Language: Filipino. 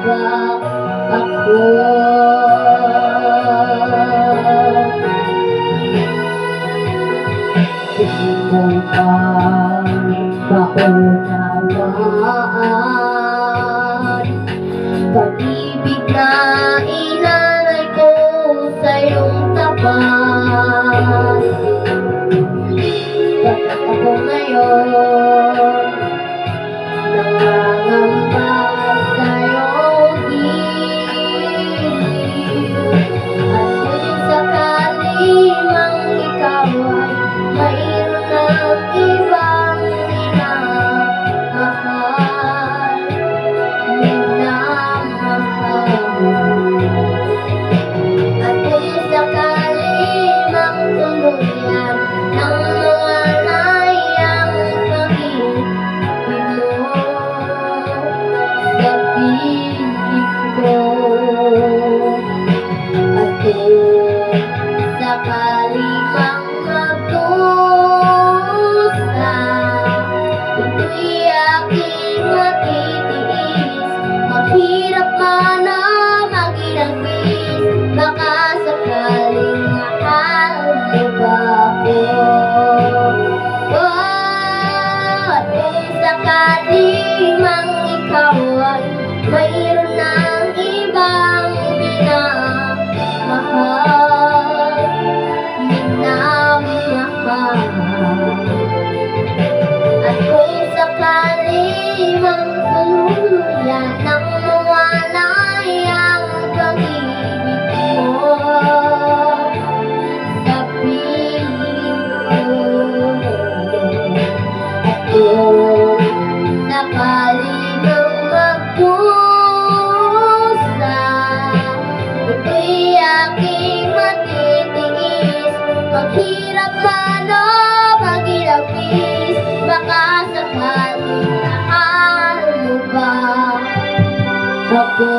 ba ako? Hindi mo ba maunawaan pag-ibig na inalay ko sa iyong tapat? Bakit ako ngayon nangangamba sa iyong gilid? At kung sakali mang ikaw ay mayroon ng ibang minamahal, at kung sakali mang tuluyan ng mawalay ang pag-ibig mo sa piling ko, at kung sakali mang magdusa, ito'y aking matitiis. Maghirap man o maghirapis, baka sakaling mahal mo ba ako? At kung sakaling mang ikaw ay mayroon ng ibang minamahal, at kung sakali mang tuluyan ng mawalay ang pag-ibig mo sa piling ko, at kung sakali mang magdusa, ito'y aking matitiis. Maghirap man o maghirapis, baka sakaling mahal mo ba ako?